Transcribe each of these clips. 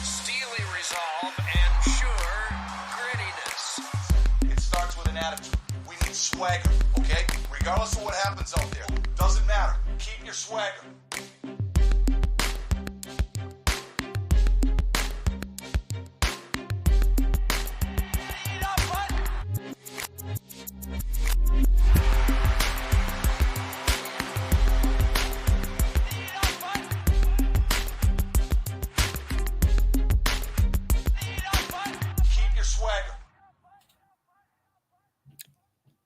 steely resolve, and sure grittiness. It starts with an attitude. We need swagger, okay? Regardless of what happens out there. Doesn't matter. Keep your swagger.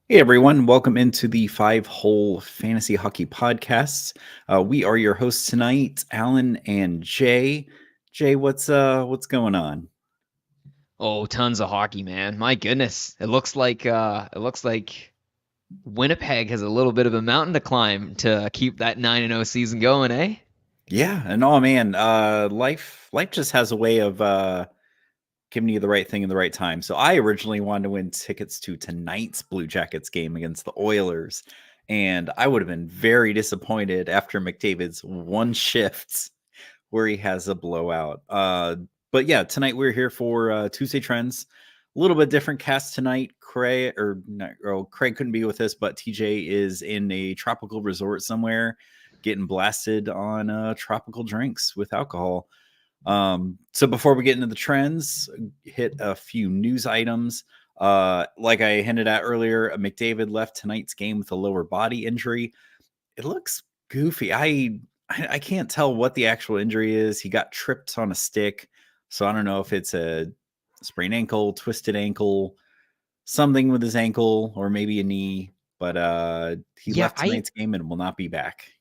Hey everyone, welcome into the Five Hole Fantasy Hockey Podcasts. We are your hosts tonight, Alan and Jay. Jay, what's going on? Oh, tons of hockey, man. My goodness. It looks like Winnipeg has a little bit of a mountain to climb to keep that 9-0 season going, eh? Yeah, and oh man, life just has a way of giving you the right thing in the right time. So I originally wanted to win tickets to tonight's Blue Jackets game against the Oilers, and I would have been very disappointed after McDavid's one shift where he has a blowout. But yeah, tonight we're here for Tuesday Trends. A little bit different cast tonight. Craig couldn't be with us, but TJ is in a tropical resort somewhere getting blasted on tropical drinks with alcohol. So before we get into the trends, hit a few news items. Like I hinted at earlier, McDavid left tonight's game with a lower body injury. It looks goofy. I can't tell what the actual injury is. He got tripped on a stick. So I don't know if it's a sprained ankle, twisted ankle, something with his ankle, or maybe a knee. But he left tonight's game and will not be back.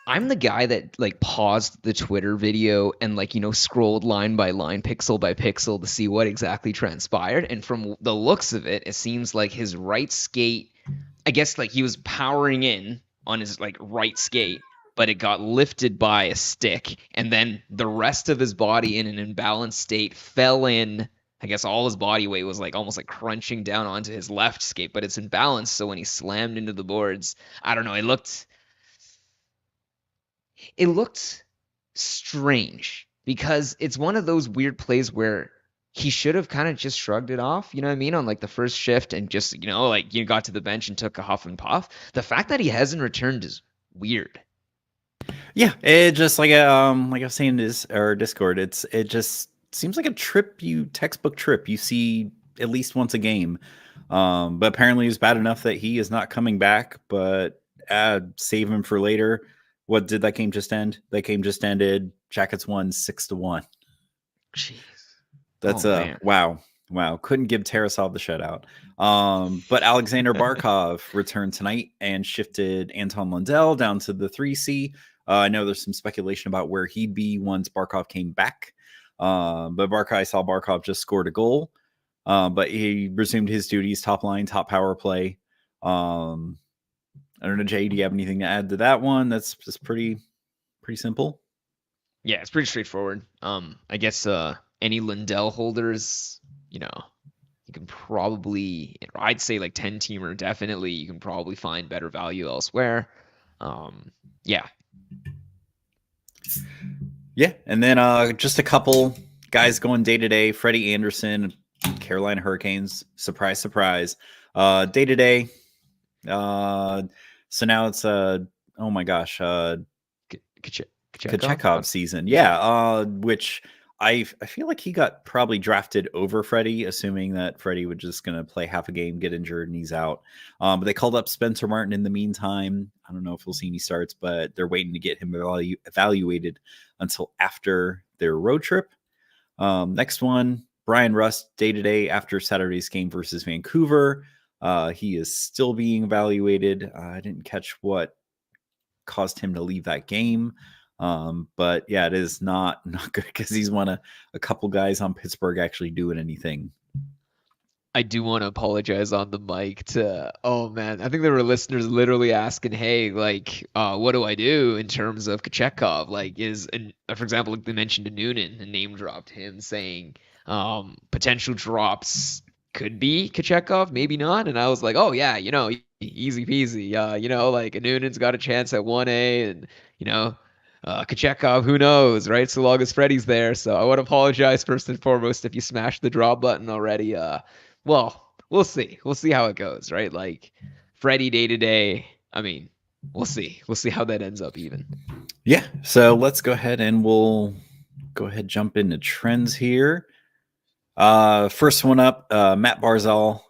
I'm the guy that paused the Twitter video and scrolled line by line, pixel by pixel to see what exactly transpired. And from the looks of it, it seems like his right skate, I guess he was powering in on his right skate, but it got lifted by a stick, and then the rest of his body in an imbalanced state fell in. I guess all his body weight was almost crunching down onto his left skate, but it's imbalanced. So when he slammed into the boards, I don't know, it looked strange because it's one of those weird plays where he should have kind of just shrugged it off, you know what I mean, on the first shift and just, you got to the bench and took a huff and puff. The fact that he hasn't returned is weird. Yeah, it just like I was saying in our Discord, it just seems like a textbook trip you see at least once a game. But apparently it's bad enough that he is not coming back, but save him for later. What did that game just end? That game just ended. Jackets won 6-1. Jeez. That's wow. Couldn't give Tarasov the shutout. But Alexander Barkov returned tonight and shifted Anton Lundell down to the 3C. I know there's some speculation about where he'd be once Barkov came back. But I saw Barkov just scored a goal. But he resumed his duties, top line, top power play. I don't know, Jay, do you have anything to add to that one? That's just pretty simple. Yeah, it's pretty straightforward. I guess any Lundell holders, you can probably, I'd say 10-teamer, definitely, you can probably find better value elsewhere. Yeah. Yeah, and then just a couple guys going day-to-day. Freddie Anderson, Carolina Hurricanes, surprise, surprise. Day-to-day, so now it's oh my gosh, Kachekov season. Yeah, which I feel like he got probably drafted over Freddie, assuming that Freddie was just going to play half a game, get injured, and he's out. But they called up Spencer Martin in the meantime. I don't know if we'll see any starts, but they're waiting to get him evaluated until after their road trip. Next one, Brian Rust, day-to-day after Saturday's game versus Vancouver. He is still being evaluated. I didn't catch what caused him to leave that game. But yeah, it is not good because he's one of a couple guys on Pittsburgh actually doing anything. I do want to apologize on the mic oh man, I think there were listeners literally asking, hey, what do I do in terms of Kachekov? For example, they mentioned Noonan and name dropped him saying potential drops could be Kachekov, maybe not. And I was like, oh yeah, easy peasy. Noonan's got a chance at 1A and, Kachekov, who knows, right? So long as Freddie's there. So I would apologize first and foremost if you smashed the draw button already. Well, we'll see. We'll see how it goes, right? Like Freddie day to day. I mean, we'll see. We'll see how that ends up even. Yeah. So let's go ahead and we'll go ahead jump into trends here. First one up, Matt Barzal.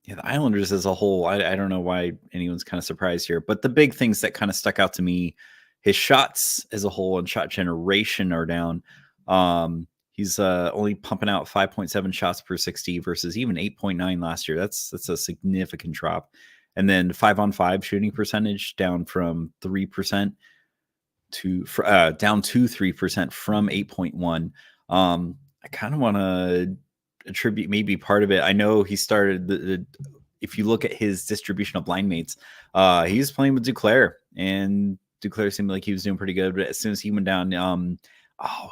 Yeah, the Islanders as a whole, I don't know why anyone's kind of surprised here, but the big things that kind of stuck out to me, his shots as a whole and shot generation are down. He's only pumping out 5.7 shots per 60 versus even 8.9 last year. That's a significant drop. And then 5-on-5 shooting percentage down from 3% to down to 3% from 8.1. I kind of want to attribute maybe part of it. I know he started if you look at his distribution of line mates, he was playing with Duclair, and Duclair seemed like he was doing pretty good. But as soon as he went down,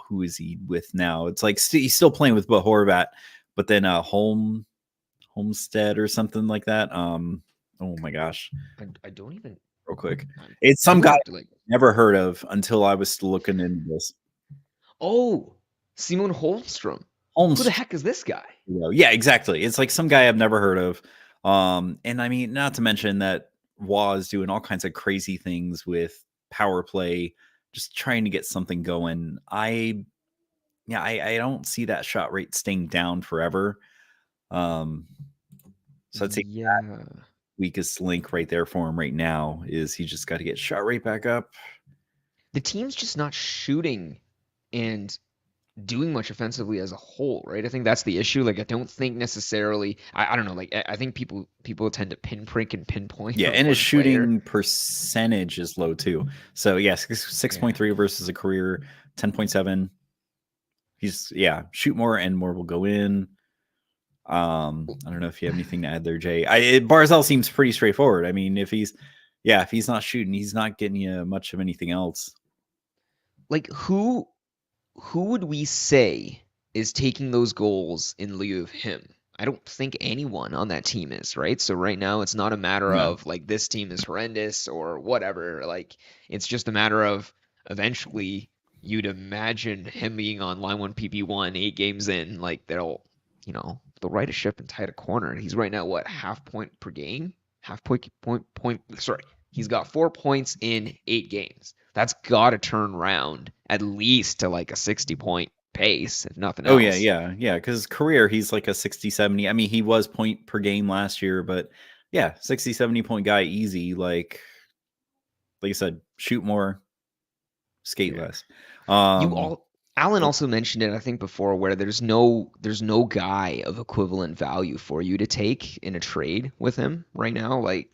who is he with now? It's like he's still playing with Horvat, but then Homestead or something like that. Oh my gosh, I don't even real quick. It's some guy like never heard of until I was looking into this. Oh, Simon Holmstrom. Holmes. Who the heck is this guy? Yeah, exactly. It's like some guy I've never heard of. And I mean, not to mention that Waugh is doing all kinds of crazy things with power play, just trying to get something going. I don't see that shot rate staying down forever. So I'd say weakest link right there for him right now is he just got to get shot rate back up. The team's just not shooting and doing much offensively as a whole, right? I think that's the issue. Like, I don't think necessarily. I don't know. Like, I think people tend to pinprick and pinpoint. Yeah, and his shooting percentage is low too. So yeah, 6.3 versus a career 10.7. He's shoot more and more will go in. I don't know if you have anything to add there, Jay. Barzal seems pretty straightforward. I mean, if he's not shooting, he's not getting you much of anything else. Like, who would we say is taking those goals in lieu of him? I don't think anyone on that team is, right? So right now it's not a matter of like this team is horrendous or whatever. Like, it's just a matter of eventually you'd imagine him being on line 1 PP1 8 games in, like they'll right a ship and tight a corner. He's right now half point per game? He's got 4 points in 8 games. That's got to turn around at least to like a 60-point pace, if nothing else. Oh, yeah. Because career, he's like a 60, 70. I mean, he was point per game last year, but 60, 70 point guy, easy. Like I said, shoot more, skate less. Alan also mentioned it, I think, before, where there's no guy of equivalent value for you to take in a trade with him right now. Like,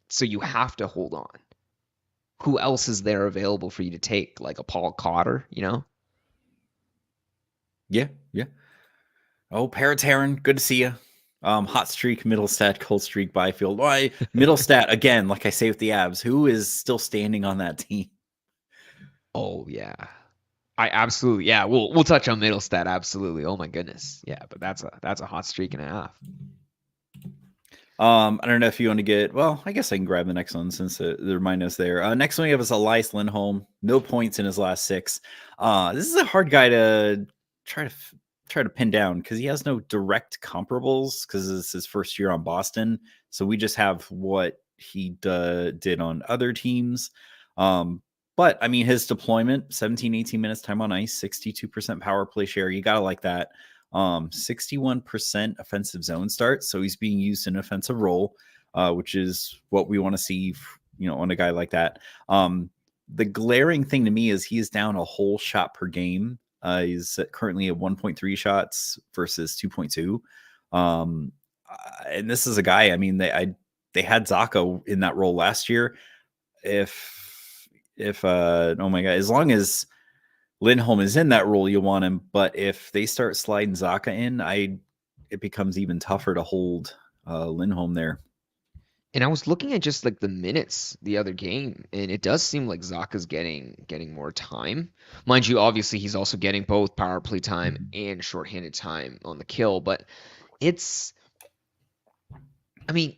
so you have to hold on. Who else is there available for you to take? Like a Paul Cotter, Yeah. Oh, Parataran, good to see you. Hot streak, Middlestat, cold streak, Byfield. Why Middlestat again? Like I say with the Abs, who is still standing on that team? Oh yeah, I absolutely We'll touch on Middlestat absolutely. Oh my goodness, yeah. But that's a hot streak and a half. I don't know if you want to get. Well, I guess I can grab the next one since the reminders there. Next one we have is Elias Lindholm. No points in his last 6. This is a hard guy to try to pin down because he has no direct comparables because it's his first year on Boston. So we just have what he did on other teams. But I mean, his deployment, 17, 18 minutes time on ice, 62% power play share. You got to like that. 61% offensive zone starts. So he's being used in an offensive role, which is what we want to see, on a guy like that. The glaring thing to me is he is down a whole shot per game. He's currently at 1.3 shots versus 2.2. And this is a guy, I mean, they had Zaka in that role last year. Oh my God, as long as Lindholm is in that role, you want him. But if they start sliding Zaka in, it becomes even tougher to hold Lindholm there. And I was looking at just like the minutes the other game, and it does seem like Zaka's getting more time. Mind you, obviously he's also getting both power play time and shorthanded time on the kill. But I mean,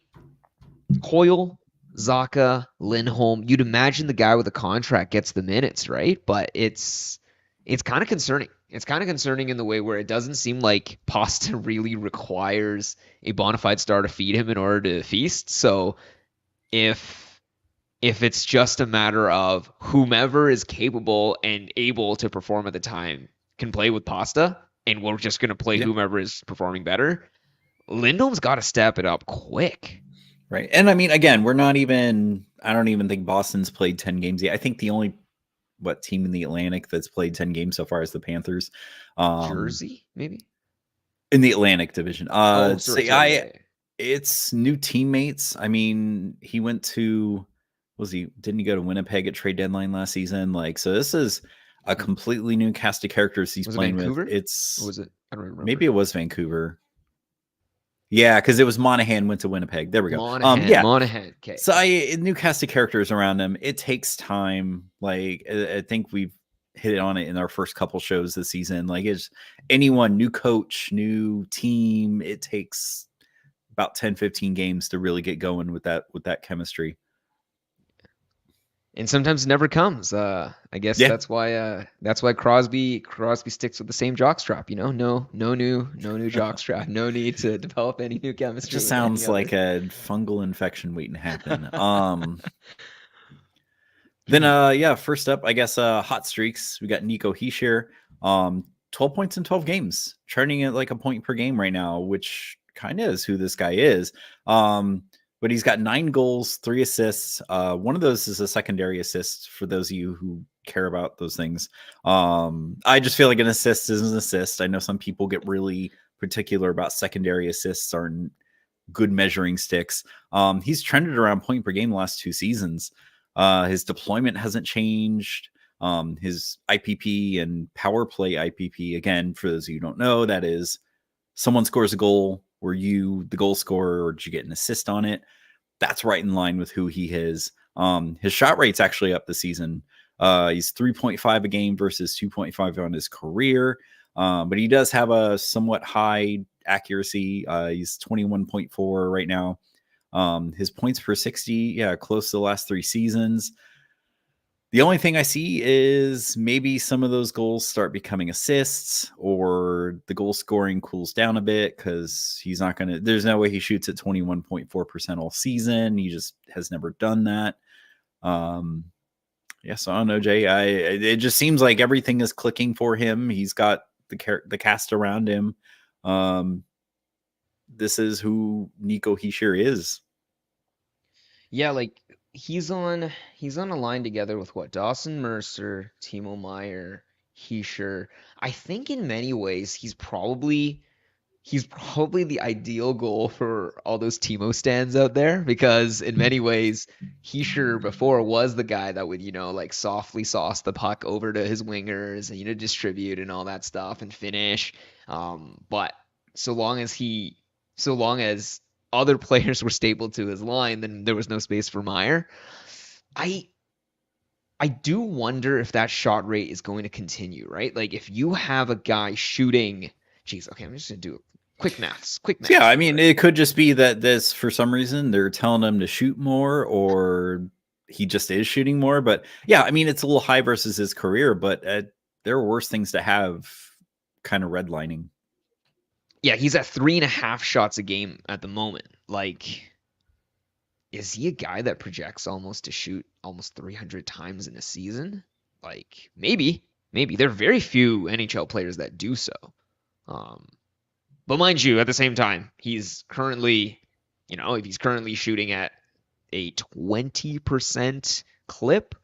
Hoyle, Zaka, Lindholm. You'd imagine the guy with the contract gets the minutes, right? But it's kind of concerning. It's kind of concerning in the way where it doesn't seem like Pasta really requires a bona fide star to feed him in order to feast. So if it's just a matter of whomever is capable and able to perform at the time can play with Pasta, and we're just going to play Yeah. whomever is performing better, Lindholm's got to step it up quick. Right. And I mean, again, I don't even think Boston's played 10 games yet. I think the only team in the Atlantic that's played 10 games so far is the Panthers. Jersey, maybe? In the Atlantic division. Sorry. It's new teammates. I mean, he went to didn't he go to Winnipeg at trade deadline last season? Like, so this is a completely new cast of characters he's playing with. Or was it? I don't remember. Maybe it was Vancouver. Yeah, because it was Monahan went to Winnipeg. There we go. Monahan. Okay. So new cast of characters around him. It takes time. Like, I think we've hit on it in our first couple shows this season. Like, it's anyone, new coach, new team. It takes about 10, 15 games to really get going with that chemistry. And sometimes it never comes. I guess that's why Crosby sticks with the same jockstrap. You know, no new jockstrap. No need to develop any new chemistry. It just sounds like a fungal infection waiting to happen. Then first up, I guess hot streaks. We got Nico Hischier, 12 points in 12 games, trending at like a point per game right now, which kind of is who this guy is. But he's got 9 goals, 3 assists. One of those is a secondary assist for those of you who care about those things. I just feel like an assist is an assist. I know some people get really particular about secondary assists aren't good measuring sticks. He's trended around point per game the last 2 seasons. His deployment hasn't changed. His IPP and power play IPP, again, for those of you who don't know, that is someone scores a goal. Were you the goal scorer, or did you get an assist on it? That's right in line with who he is. His shot rate's actually up this season. He's 3.5 a game versus 2.5 on his career. But he does have a somewhat high accuracy. He's 21.4 right now. His points per 60, close to the last 3 seasons. The only thing I see is maybe some of those goals start becoming assists, or the goal scoring cools down a bit because there's no way he shoots at 21.4% all season. He just has never done that. So I don't know, Jay. It just seems like everything is clicking for him. He's got the cast around him. This is who Nico Hischier is. Yeah, like he's on a line together with Dawson Mercer, Timo Meier, Hischier. I think in many ways he's probably the ideal goal for all those Timo stands out there, because in many ways Hischier before was the guy that would, like softly sauce the puck over to his wingers and, distribute and all that stuff and finish. But so long as other players were stapled to his line, then there was no space for Meier. I do wonder if that shot rate is going to continue, right? Like if you have a guy shooting, I'm just going to do quick maths. Yeah, I mean, it could just be that this, for some reason, they're telling him to shoot more, or he just is shooting more. But yeah, I mean, it's a little high versus his career, but there are worse things to have kind of redlining. Yeah, he's at 3.5 shots a game at the moment. Like, is he a guy that projects almost to shoot almost 300 times in a season? Like, maybe. There are very few NHL players that do so. But mind you, at the same time, he's currently, if he's currently shooting at a 20% clip,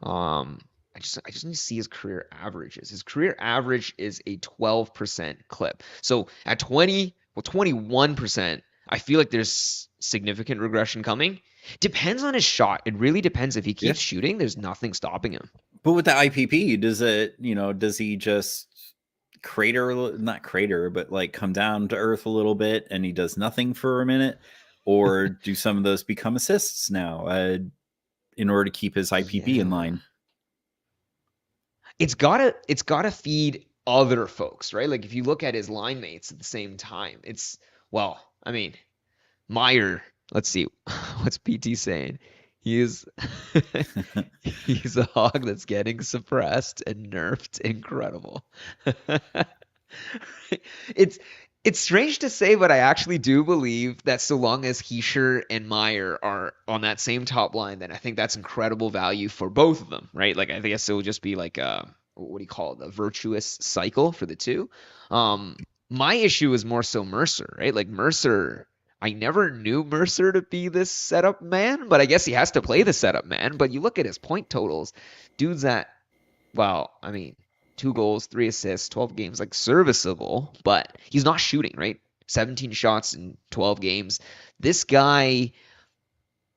I just need to see his career averages. His career average is a 12% clip. So at 21%, I feel like there's significant regression coming. Depends on his shot. It really depends. If he keeps shooting, there's nothing stopping him. But with the IPP, does he just not crater, but like come down to earth a little bit and he does nothing for a minute? Or do some of those become assists now in order to keep his IPP in line? It's gotta feed other folks, right? Like if you look at his line mates at the same time, Meier, let's see, what's PT saying? He's he's a hog that's getting suppressed and nerfed. Incredible. It's it's strange to say, but I actually do believe that so long as Heischer and Meyer are on that same top line, then I think that's incredible value for both of them, right? Like I guess it will just be like a what do you call it, a virtuous cycle for the two. My issue is more so Mercer, right? Like Mercer, I never knew Mercer to be this setup man, but I guess he has to play the setup man. But you look at his point totals, dude's at, well, I mean, 2 goals, 3 assists, 12 games, like serviceable, but he's not shooting, right? 17 shots in 12 games. This guy,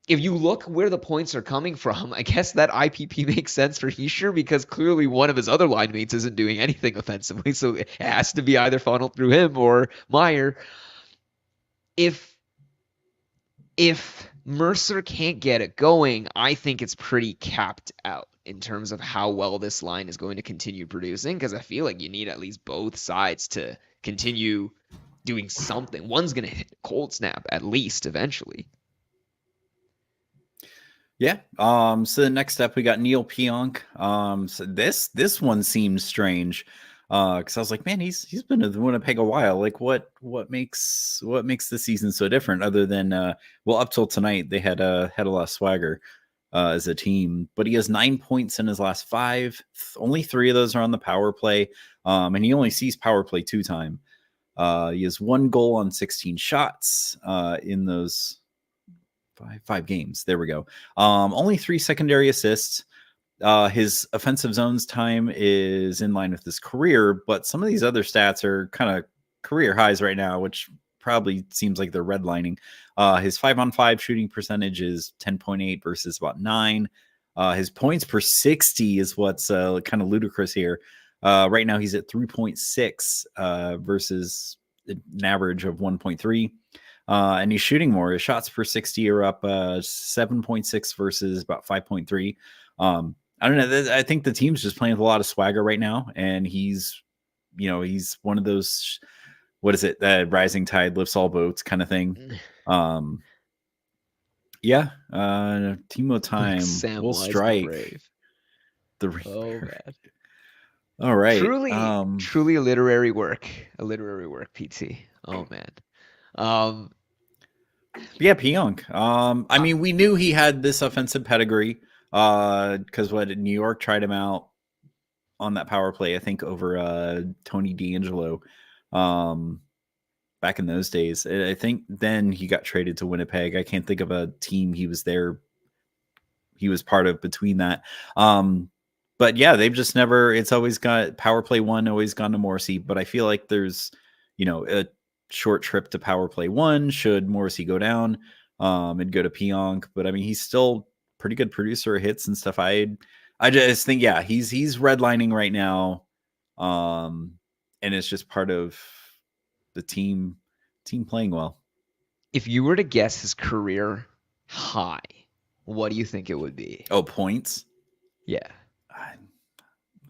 if you look where the points are coming from, I guess that IPP makes sense for Heischer because clearly one of his other line mates isn't doing anything offensively, so it has to be either funneled through him or Meyer. If Mercer can't get it going, I think it's pretty capped out in terms of how well this line is going to continue producing, because I feel like you need at least both sides to continue doing something. One's going to hit cold snap at least eventually. Yeah. So the next up, we got Neil Pionk. So this one seems strange. Because I was like, man, he's been in Winnipeg a while. Like, what makes the season so different? Other than well, up till tonight, they had a lot of swagger as a team. But he has 9 points in his last 5. Only 3 of those are on the power play, and he only sees power play 2 times. He has 1 goal on 16 shots in those five games. There we go. Only 3 secondary assists. His offensive zones time is in line with his career, but some of these other stats are kind of career highs right now, which probably seems like they're redlining. His 5-on-5 shooting percentage is 10.8 versus about 9. His points per 60 is what's kind of ludicrous here. Right now he's at 3.6 versus an average of 1.3. And he's shooting more. His shots per 60 are up 7.6 versus about 5.3. I don't know. I think the team's just playing with a lot of swagger right now, and he's one of those, what is it? Rising tide lifts all boats kind of thing. Yeah. Timo time Sam will Wise strike. the Brave. Oh man. All right. Truly a literary work. PT. Oh man. Yeah, Pionk. I mean, we knew he had this offensive pedigree. Because New York tried him out on that power play, I think over Tony D'Angelo, back in those days. I think then he got traded to Winnipeg. I can't think of a team he was part of between that. But yeah, they've just never. It's always got power play 1, always gone to Morrissey. But I feel like there's a short trip to power play 1 should Morrissey go down, and go to Pionk. But I mean, he's still pretty good producer of hits and stuff. I just think, yeah, he's redlining right now. And it's just part of the team playing well. If you were to guess his career high, what do you think it would be? Oh, points? Yeah.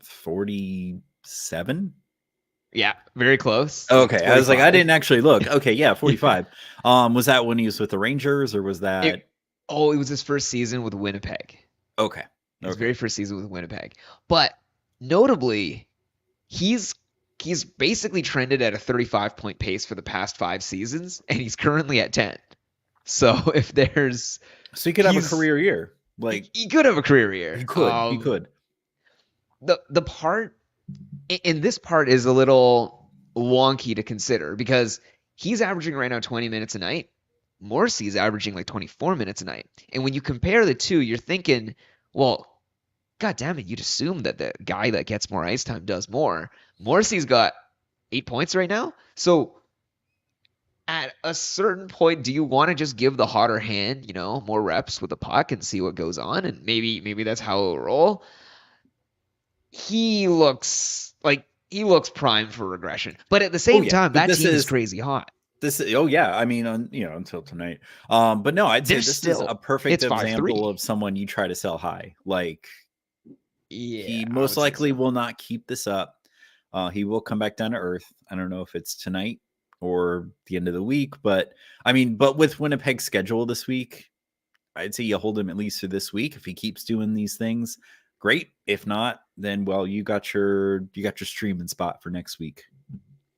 47? Yeah, very close. Okay. I was like, I didn't actually look. Okay, yeah, 45. Was that when he was with the Rangers, or was that it was his first season with Winnipeg. Okay. His very first season with Winnipeg. But notably, he's basically trended at a 35-point pace for the past 5 seasons, and he's currently at 10. So if there's... So he could have a career year. Like he could have a career year. He could. The part... And this part is a little wonky to consider, because he's averaging right now 20 minutes a night. Morrissey's averaging like 24 minutes a night. And when you compare the two, you're thinking, well, God damn it, you'd assume that the guy that gets more ice time does more. Morrissey's got 8 points right now. So at a certain point, do you want to just give the hotter hand, more reps with the puck and see what goes on? And maybe that's how it'll roll. He looks primed for regression. But at the same time, that team is crazy hot. I mean, until tonight. But no, I'd say this is a perfect example of someone you try to sell high. Like, he most likely will not keep this up. He will come back down to earth. I don't know if it's tonight or the end of the week, but I mean, with Winnipeg's schedule this week, I'd say you hold him at least for this week. If he keeps doing these things, great. If not, then well, you got your streaming spot for next week.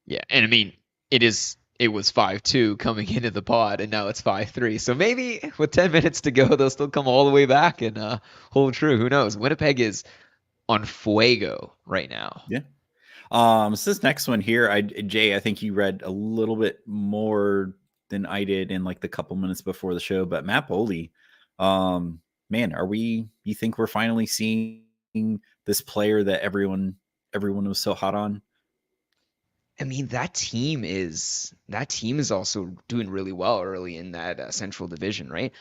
Yeah, and I mean, it was 5-2 coming into the pod, and now it's 5-3. So maybe with 10 minutes to go, they'll still come all the way back and hold true. Who knows? Winnipeg is on fuego right now. Yeah. So this next one here, Jay, I think you read a little bit more than I did in like the couple minutes before the show, but Matt Boldy, man, you think we're finally seeing this player that everyone was so hot on? I mean, that team is also doing really well early in that Central Division, right?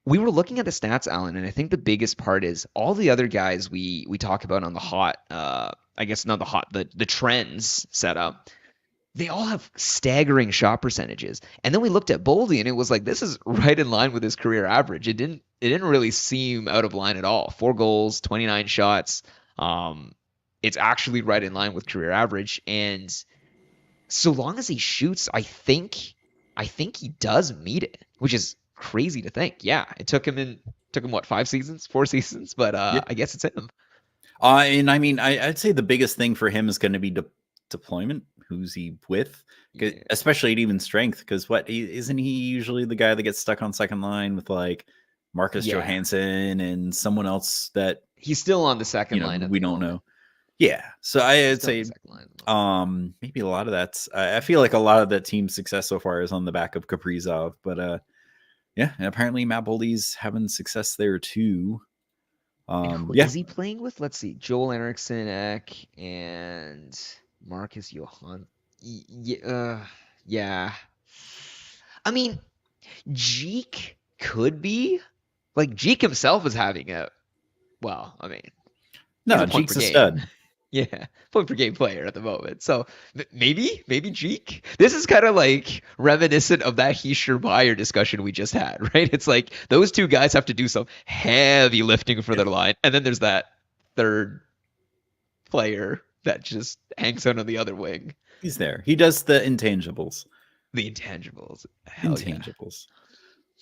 We were looking at the stats, Alan, and I think the biggest part is all the other guys we talk about on the hot, I guess not the hot, the trends setup. They all have staggering shot percentages, and then we looked at Boldy, and it was like this is right in line with his career average. It didn't really seem out of line at all. 4 goals, 29 shots. It's actually right in line with career average, and so long as he shoots, I think he does meet it, which is crazy to think. Yeah, it took him what, 4 seasons, but yeah. I guess it's him. And I mean, I'd say the biggest thing for him is going to be deployment. Who's he with? Yeah. Especially at even strength, because isn't he usually the guy that gets stuck on second line with like Marcus Johansson and someone else that he's still on the second line? We don't know. Yeah, so I'd say maybe a lot of that's. I feel like a lot of that team's success so far is on the back of Kaprizov, but yeah, and apparently Matt Boldy's having success there too. Who is he playing with? Let's see, Joel Eriksson Ek and Marcus Johansson. Yeah. I mean, Jeek could be like Jeek himself is having a. Well, I mean, no, Jeek's a stud. Yeah, point per game player at the moment. So maybe Jeek. This is kind of like reminiscent of that Heischer Meyer discussion we just had, right? It's like those two guys have to do some heavy lifting for their line, and then there's that third player that just hangs out on the other wing. He's there. He does the intangibles. Hell intangibles.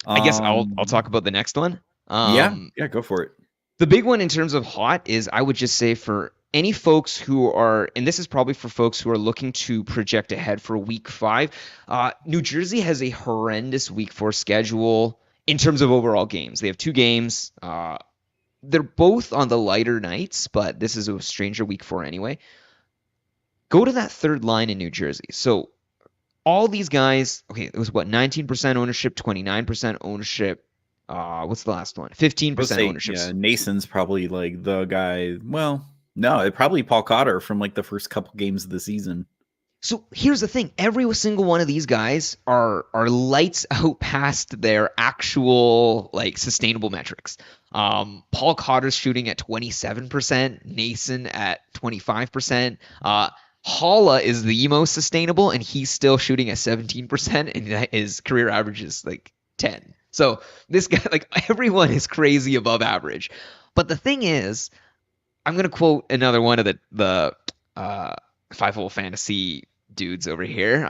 Yeah. I guess I'll talk about the next one. Yeah, go for it. The big one in terms of hot is, I would just say, for any folks who are, and this is probably for folks who are looking to project ahead for week 5, New Jersey has a horrendous week 4 schedule in terms of overall games. They have 2 games. They're both on the lighter nights, but this is a stranger week 4 anyway. Go to that third line in New Jersey. So all these guys, okay, it was what, 19% ownership, 29% ownership. What's the last one? 15% ownership. Yeah, Nason's probably like the guy. Well, no, it probably Paul Cotter from like the first couple games of the season. So here's the thing: every single one of these guys are lights out past their actual like sustainable metrics. Paul Cotter's shooting at 27%, Nason at 25%. Holla is the most sustainable, and he's still shooting at 17%, and his career average is like 10. So this guy, like everyone, is crazy above average. But the thing is, I'm gonna quote another one of the Five-Hole Fantasy dudes over here.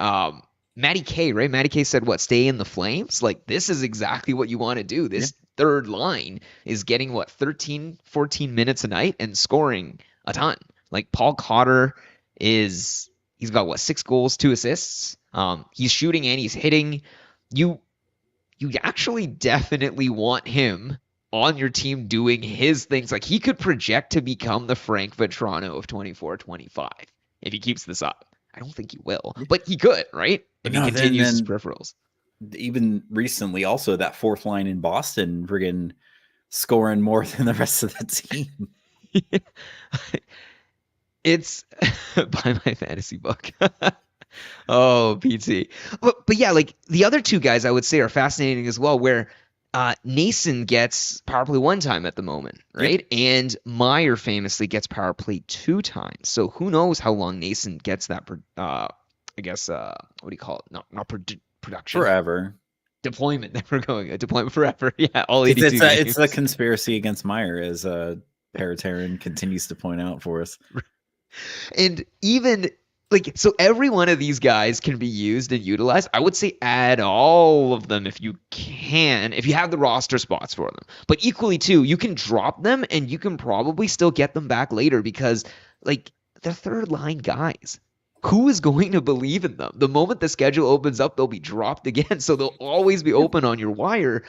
Matty K, right? Matty K said, what, stay in the flames? Like, this is exactly what you want to do. This third line is getting, 13, 14 minutes a night and scoring a ton. Like, Paul Cotter he's got, 6 goals, 2 assists. He's shooting and he's hitting. You actually definitely want him on your team doing his things. Like, he could project to become the Frank Vetrano of 24-25 if he keeps this up. I don't think he will, but he could, right? If he continues his peripherals. Even recently, also that fourth line in Boston, friggin' scoring more than the rest of the team. It's by my fantasy book. Oh, PT. But yeah, like the other 2 guys I would say are fascinating as well, where Nason gets power play 1 time at the moment, right? Yep. And Meyer famously gets power play 2 times. So who knows how long Nason gets that, I guess, what do you call it? Not production. Forever. Deployment. We're going deployment forever. Yeah, all 82 games. It's a conspiracy against Meyer, as Parataran continues to point out for us. And even like, so every one of these guys can be used and utilized. I would say add all of them if you can, if you have the roster spots for them. But equally too, you can drop them and you can probably still get them back later because, like, they're third line guys. Who is going to believe in them? The moment the schedule opens up, they'll be dropped again. So they'll always be open on your wire.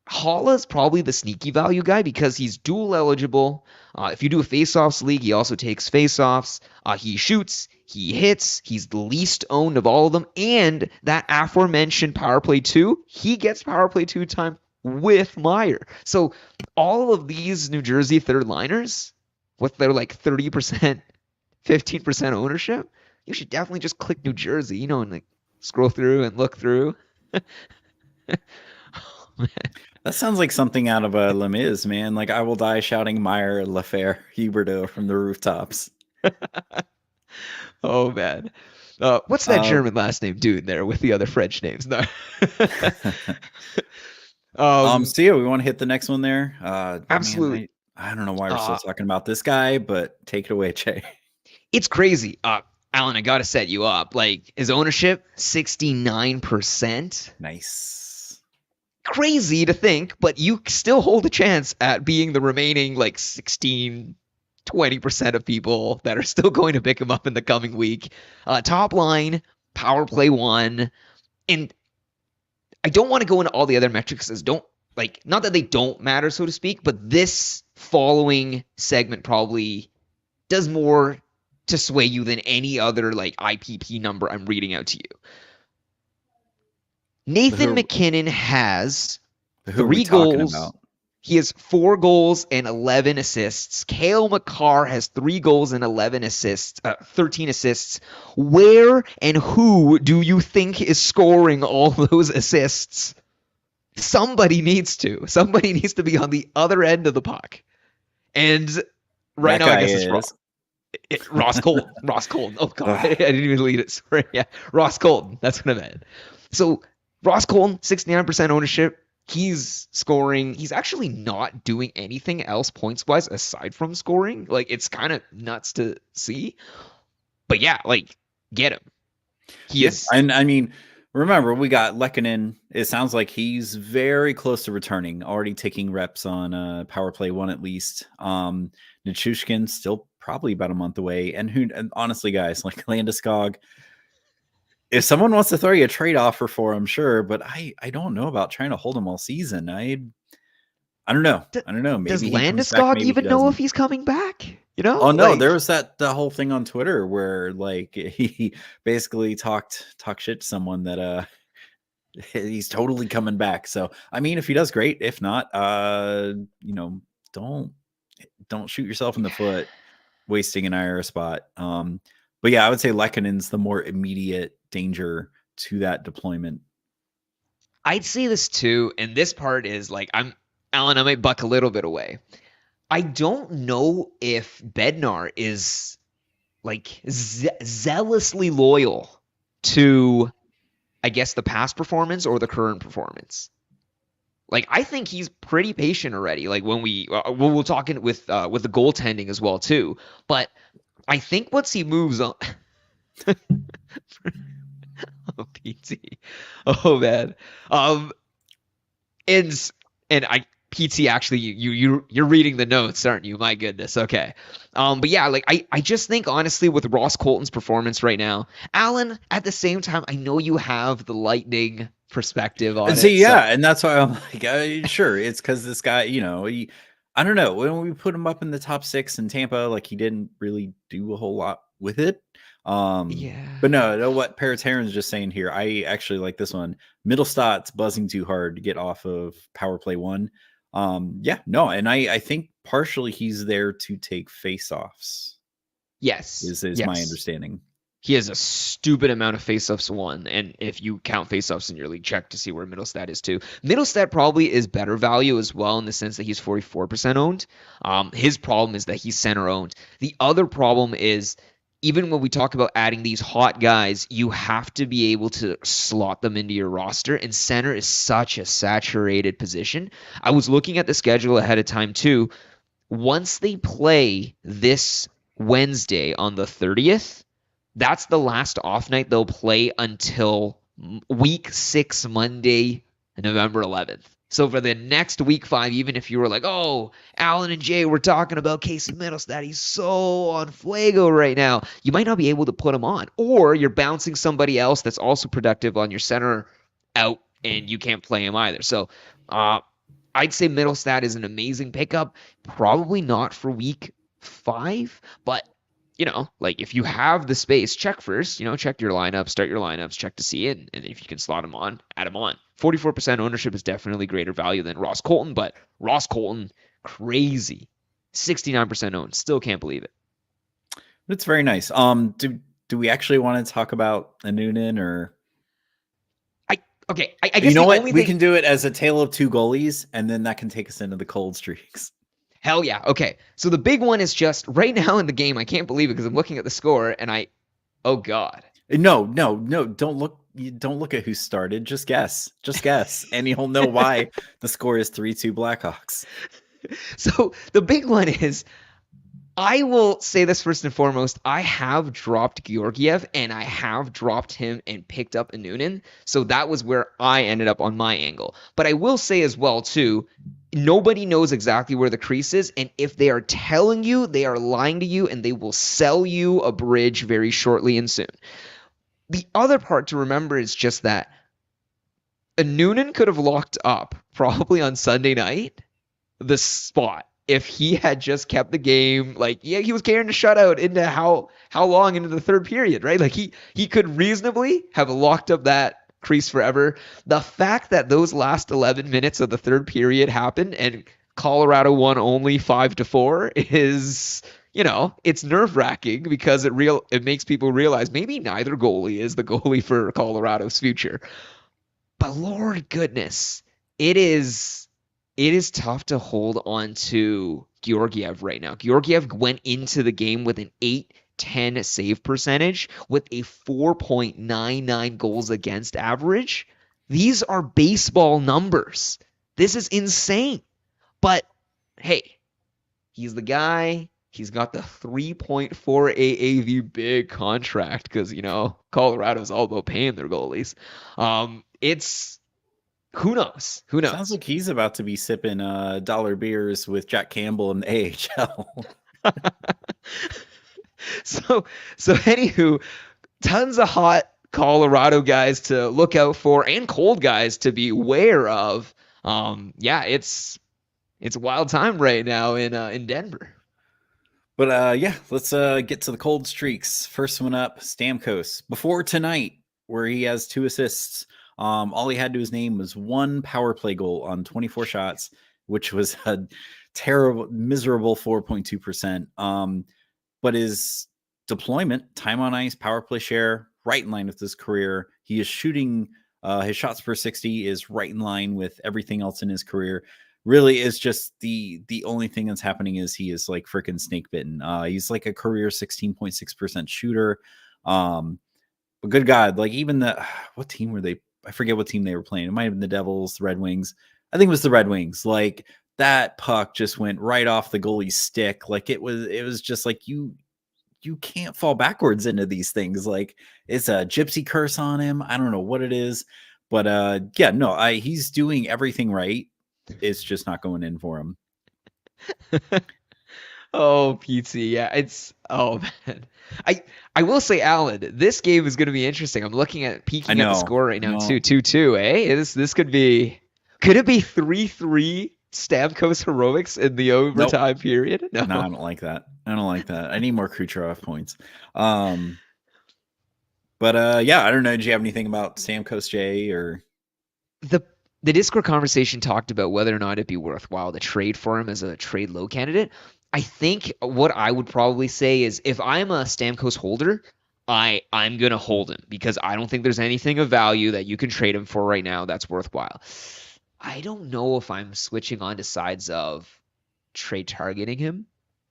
Hala's probably the sneaky value guy because he's dual eligible. If you do a face-offs league, he also takes face-offs. He shoots, he hits, he's the least owned of all of them. And that aforementioned power play 2, he gets power play 2 time with Meyer. So all of these New Jersey third liners with their like 30%, 15% ownership, you should definitely just click New Jersey, and like scroll through and look through. Oh, man. That sounds like something out of a Les Mis, man. Like, I will die shouting Meyer, Lafer, Huberto from the rooftops. Oh, man. What's that German last name doing there with the other French names? No. So yeah, we want to hit the next one there. Absolutely. Man, I don't know why we're still talking about this guy, but take it away, Che. It's crazy. Alan, I got to set you up. Like, his ownership, 69%. Nice. Crazy to think, but you still hold a chance at being the remaining like 16, 20% of people that are still going to pick him up in the coming week. Top line, power play 1. And I don't want to go into all the other metrics as not that they don't matter, so to speak, but this following segment probably does more to sway you than any other like IPP number I'm reading out to you. Nathan McKinnon has 3 goals. He has 4 goals and 11 assists. Cale Makar has 3 goals and 11 assists, 13 assists. Where and who do you think is scoring all those assists? Somebody needs to. Somebody needs to be on the other end of the puck. And right now, I guess it's Ross. Ross Colton. Ross Colton. Oh, God. I didn't even lead it. Sorry. Yeah. Ross Colton. That's what I meant. So, Ross Colton, 69% ownership. He's scoring. He's actually not doing anything else points-wise aside from scoring. Like, it's kind of nuts to see. But yeah, like, get him. He is. And I mean, remember, we got Lehkonen. It sounds like he's very close to returning, already taking reps on power play 1 at least. Nichushkin still probably about a month away. And honestly, guys, like Landeskog, if someone wants to throw you a trade offer for him, sure, but I don't know about trying to hold him all season. I don't know. I don't know. Maybe does Landeskog even know if he's coming back? Oh no, there was the whole thing on Twitter where like he basically talked shit to someone that he's totally coming back. So I mean, if he does, great. If not, don't shoot yourself in the foot wasting an IR spot. But yeah, I would say Lehkonen's the more immediate danger to that deployment. I'd say this too, and this part is like, Alan, I might buck a little bit away. I don't know if Bednar is like zealously loyal to, I guess, the past performance or the current performance. Like, I think he's pretty patient already. Like when we'll talk with the goaltending as well too. But I think once he moves on, oh, PT, oh man, and PT, actually, you're reading the notes, aren't you? My goodness. Okay. But yeah, like I just think honestly with Ross Colton's performance right now, Alan, at the same time, I know you have the Lightning perspective on it. Yeah, and that's why I'm like, sure, it's because this guy, I don't know, when we put him up in the top 6 in Tampa, like he didn't really do a whole lot with it. Yeah. But no, what Parataran's just saying here, I actually like this one. Middlestad's buzzing too hard to get off of power play 1. Yeah, no, and I think partially he's there to take face-offs. Yes. Is my understanding. He has a stupid amount of face-offs won, and if you count face-offs in your league, check to see where Middlestad is too. Middlestad probably is better value as well in the sense that he's 44% owned. His problem is that he's center owned. The other problem is, even when we talk about adding these hot guys, you have to be able to slot them into your roster, and center is such a saturated position. I was looking at the schedule ahead of time too. Once they play this Wednesday on the 30th, That's the last off night they'll play until week 6, Monday, November 11th. So for the next week 5, even if you were like, oh, Alan and Jay were talking about Casey Middlestat, he's so on fuego right now, you might not be able to put him on. Or you're bouncing somebody else that's also productive on your center out, and you can't play him either. So I'd say Middlestat is an amazing pickup. Probably not for week 5, but like if you have the space, check first, check your lineup, start your lineups, check to see it. And if you can slot him on, add him on. 44% ownership is definitely greater value than Ross Colton, but Ross Colton, crazy. 69% owned. Still can't believe it. It's very nice. Do we actually want to talk about Noonan or? I guess we can do it as a tale of two goalies, and then that can take us into the cold streaks. Hell yeah. Okay. So the big one is just right now in the game. I can't believe it because I'm looking at the score and oh God. No. Don't look at who started. Just guess, and you'll know why the score is 3-2 Blackhawks. So the big one is, I will say this first and foremost. I have dropped Georgiev and I have dropped him and picked up Noonan. So that was where I ended up on my angle. But I will say as well, too, nobody knows exactly where the crease is. And if they are telling you, they are lying to you, and they will sell you a bridge very shortly and soon. The other part to remember is just that Noonan could have locked up probably on Sunday night the spot if he had just kept the game. Like, yeah, he was carrying a shutout into how long into the third period, right? Like he could reasonably have locked up that crease forever. The fact that those last 11 minutes of the third period happened and Colorado won only 5-4 is, it's nerve-wracking because it makes people realize maybe neither goalie is the goalie for Colorado's future. But Lord goodness, it is tough to hold on to Georgiev right now. Georgiev went into the game with an 8-10 save percentage with a 4.99 goals against average. These are baseball numbers. This is insane. But hey, he's the guy. He's got the 3.4 AAV big contract because, Colorado's all about paying their goalies. Who knows? Sounds like he's about to be sipping dollar beers with Jack Campbell in the AHL. So anywho, tons of hot Colorado guys to look out for and cold guys to be aware of. It's a wild time right now in Denver. But let's get to the cold streaks. First one up, Stamkos. Before tonight, where he has 2 assists. All he had to his name was 1 power play goal on 24 shots, which was a terrible, miserable 4.2%. But his deployment, time on ice, power play share, right in line with his career. He is shooting, his shots per 60 is right in line with everything else in his career. Really is just the only thing that's happening is he is like freaking snake bitten. He's like a career 16.6% shooter. But good God, like even what team were they? I forget what team they were playing. It might have been the Devils, the Red Wings. I think it was the Red Wings. Like that puck just went right off the goalie's stick. Like it was just like you can't fall backwards into these things. Like it's a gypsy curse on him. I don't know what it is, but he's doing everything right. It's just not going in for him. Oh, PT, yeah, man. I will say, Alan, this game is going to be interesting. I'm looking at peeking at the score right now, too. 2-2, eh? This could it be 3-3 Stamkos heroics in the overtime period? No, I don't like that. I need more Kucherov points. But I don't know. Did you have anything about Stamkos, Jay, or the Discord conversation talked about whether or not it'd be worthwhile to trade for him as a trade low candidate? I think what I would probably say is if I'm a Stamkos holder, I'm going to hold him because I don't think there's anything of value that you can trade him for right now that's worthwhile. I don't know if I'm switching on to sides of trade targeting him.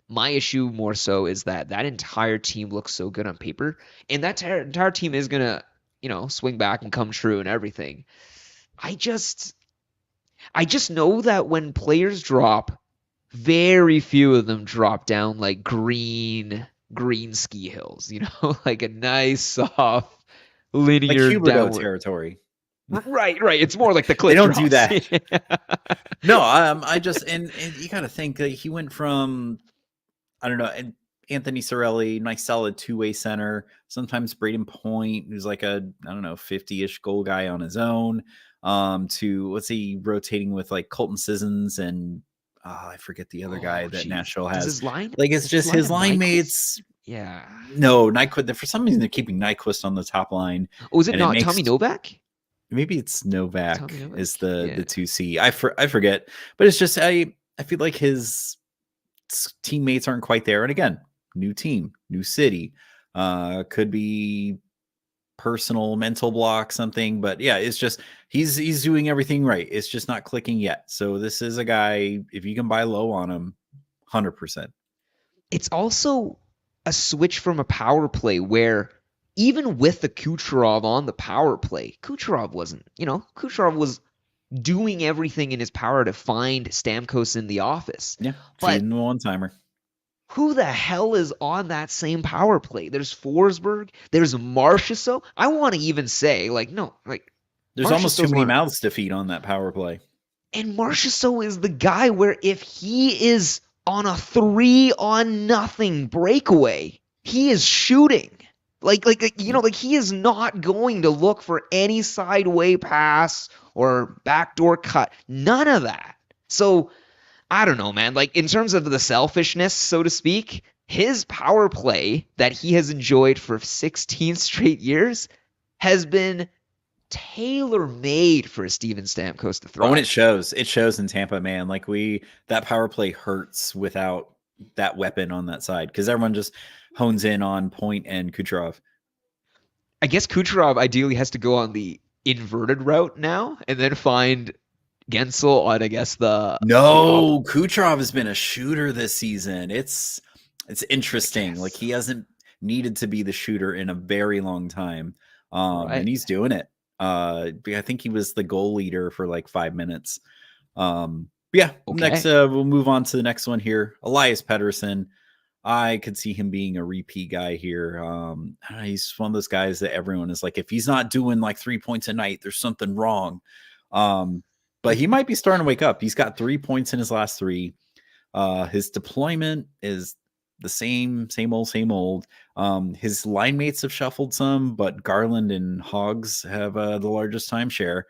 My issue more so is that entire team looks so good on paper, and that entire team is going to, swing back and come true and everything. I just know that when players drop, very few of them drop down like Green, green ski hills, like a nice, soft, Like linear Huberto downward. territory. Right. It's more like the They cliff don't do drops. that. No, I just and you got to think he went from I don't know, and Anthony Sorelli, nice solid two-way center. Sometimes Braden Point, who's like a I don't know 50-ish goal guy on his own. To what's he rotating with like Colton Sissons and I forget the other guy that Geez. Nashville Does has. his line? Like it's Does just his have line Nyquist? mates. Yeah. No, Nyquist. For some reason, they're keeping Nyquist on the top line. Oh, is it and not makes, Tommy Novak? Maybe it's Novak Tommy Novak? is the Yeah. 2C. I forget, but it's just I feel like his teammates aren't quite there. And again, new team, new city, could be personal mental block, something. But yeah, it's just he's doing everything right. It's just not clicking yet. So this is a guy. If you can buy low on him, 100%. It's also a switch from a power play where even with the Kucherov on the power play, Kucherov was doing everything in his power to find Stamkos in the office. Yeah, but feeding the one-timer. Who the hell is on that same power play? There's Forsberg, there's Marchessault. I want to even say, there's almost too many mouths to feed on that power play. And Marchessault is the guy where if he is on a 3-on-0 breakaway, he is shooting. He is not going to look for any sideway pass or backdoor cut. None of that. So I don't know, man. Like in terms of the selfishness, so to speak, his power play that he has enjoyed for 16 straight years has been tailor-made for Steven Stamkos to thrive. Oh, and it shows. It shows in Tampa, man. Like that power play hurts without that weapon on that side because everyone just hones in on Point and Kucherov. I guess Kucherov ideally has to go on the inverted route now and then find Gensel on, I guess, Kucherov has been a shooter this season. It's interesting. Like he hasn't needed to be the shooter in a very long time. And he's doing it. I think he was the goal leader for like 5 minutes. Okay. Next we'll move on to the next one here. Elias Pettersson. I could see him being a repeat guy here. He's one of those guys that everyone is like, if he's not doing like 3 points a night, there's something wrong. But he might be starting to wake up. He's got 3 points in his last 3. His deployment is the same old. His line mates have shuffled some, but Garland and Hoggs have the largest timeshare.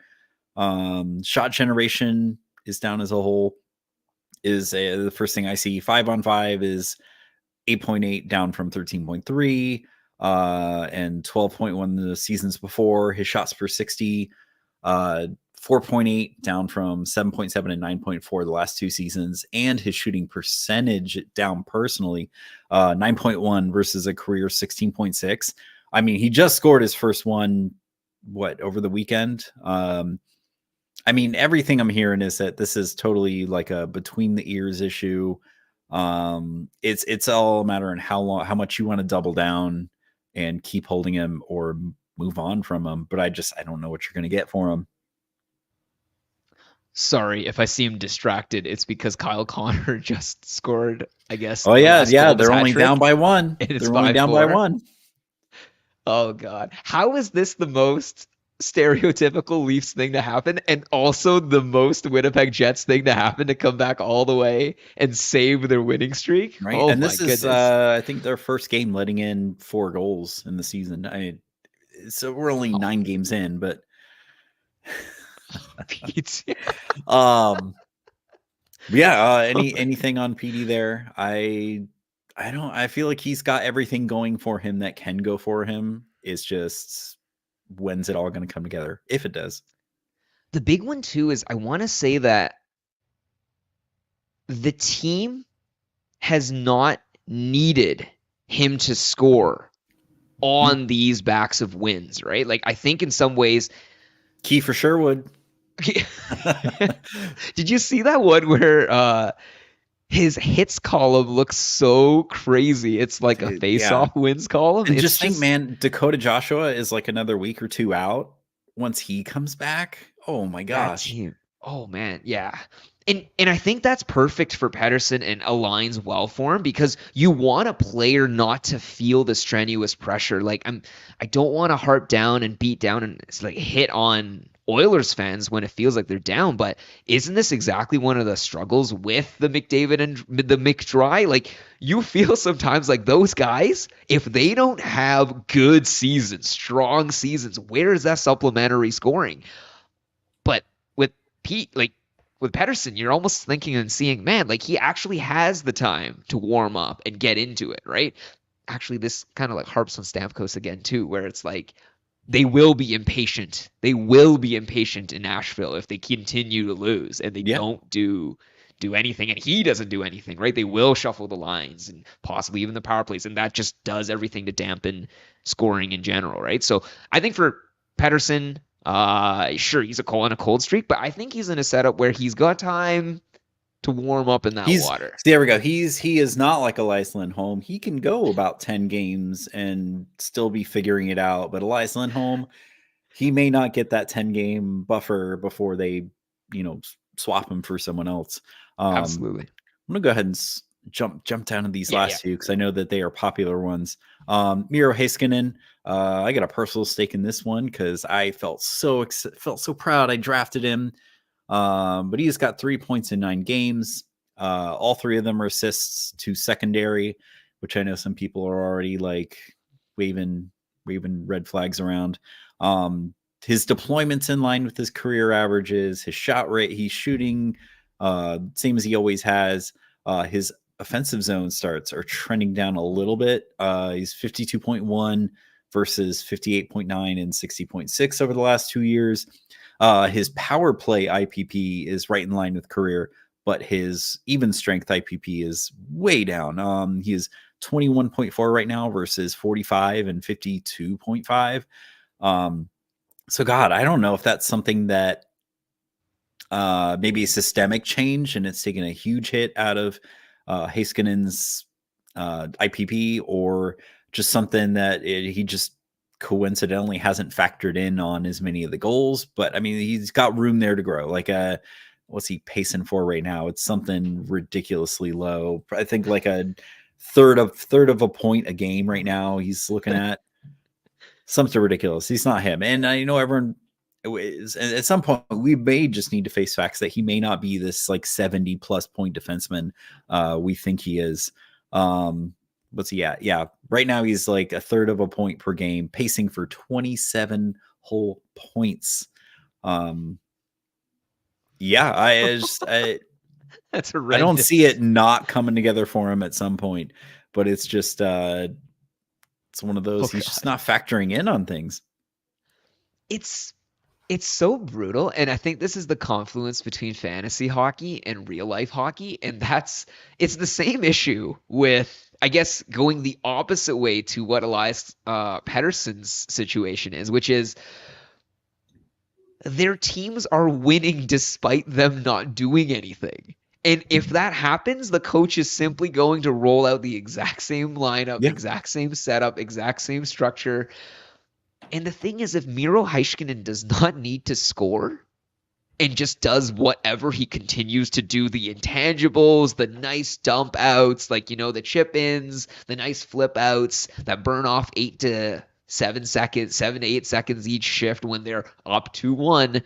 Shot generation is down as a whole. Is the first thing I see. 5-on-5 is 8.8 down from 13.3 and 12.1 the seasons before. His shots per 60 4.8 down from 7.7 and 9.4 the last 2 seasons, and his shooting percentage down personally 9.1 versus a career 16.6. I mean, he just scored his first one over the weekend. I mean, everything I'm hearing is that this is totally like a between the ears issue. It's all a matter of how much you want to double down and keep holding him or move on from him. But I don't know what you're going to get for him. Sorry if I seem distracted. It's because Kyle Connor just scored, I guess. Oh yeah. They're only down by 1. They're only down by 1. Oh God. How is this the most stereotypical Leafs thing to happen and also the most Winnipeg Jets thing to happen to come back all the way and save their winning streak? Right. Oh, and this is I think their first game letting in 4 goals in the season. So we're only 9 games in, but anything on PD there? I feel like he's got everything going for him that can go for him. It's just when's it all going to come together, if it does. The big one too is I want to say that the team has not needed him to score on these backs of wins, right? Like I think in some ways Kiefer Sherwood. Did you see that one where his hits column looks so crazy? It's like a face-off wins column. And just think, man, Dakota Joshua is like another week or 2 out once he comes back. Oh my gosh. Oh man, yeah. And I think that's perfect for Pedersen and aligns well for him because you want a player not to feel the strenuous pressure. Like I don't want to harp down and beat down and it's like hit on Oilers fans when it feels like they're down. But isn't this exactly one of the struggles with the McDavid and the McDry? Like you feel sometimes like those guys, if they don't have good seasons, strong seasons, where is that supplementary scoring? But with Pete, like with Pedersen, you're almost thinking and seeing, man, like he actually has the time to warm up and get into it, right? Actually, this kind of like harps on Stamkos again too, where it's like they will be impatient. They will be impatient in Nashville if they continue to lose and they Yeah. don't do anything, and he doesn't do anything, right? They will shuffle the lines and possibly even the power plays, and that just does everything to dampen scoring in general, right? So I think for Pedersen, sure, he's on a cold streak, but I think he's in a setup where he's got time to warm up in that water. There we go. He is not like Elias Lindholm. He can go about 10 games and still be figuring it out. But Elias Lindholm, he may not get that 10-game buffer before they, swap him for someone else. Absolutely. I'm gonna go ahead and jump down to these last few because I know that they are popular ones. Miro Heiskanen, I got a personal stake in this one because I felt so proud I drafted him. But he's got 3 points in 9 games. All 3 of them are assists to secondary, which I know some people are already like waving red flags around. His deployment's in line with his career averages. His shot rate, he's shooting same as he always has. His offensive zone starts are trending down a little bit. He's 52.1 versus 58.9 and 60.6 over the last 2 years. His power play IPP is right in line with career, but his even strength IPP is way down. He is 21.4 right now versus 45 and 52.5. So God, I don't know if that's something that maybe a systemic change and it's taken a huge hit out of Heiskanen's IPP, or just something that he just coincidentally hasn't factored in on as many of the goals. But I mean, he's got room there to grow. Like what's he pacing for right now? It's something ridiculously low. I think like a third of a point a game right now. He's looking at something ridiculous. He's not him. And I know everyone is, at some point we may just need to face facts that he may not be this like 70 plus point defenseman we think he is. What's he at? Yeah. Right now he's like a third of a point per game, pacing for 27 whole points. Yeah, That's horrendous. I don't see it not coming together for him at some point, but it's just it's one of those he's just not factoring in on things. It's so brutal, and I think this is the confluence between fantasy hockey and real life hockey, and it's the same issue with, I guess, going the opposite way to what Elias Pettersson's situation is, which is their teams are winning despite them not doing anything. And if that happens, the coach is simply going to roll out the exact same lineup, exact same setup, exact same structure. And the thing is, if Miro Heiskanen does not need to score and just does whatever he continues to do, the intangibles, the nice dump outs, like, the chip ins, the nice flip outs that burn off 8 to 8 seconds each shift when they're up 2-1,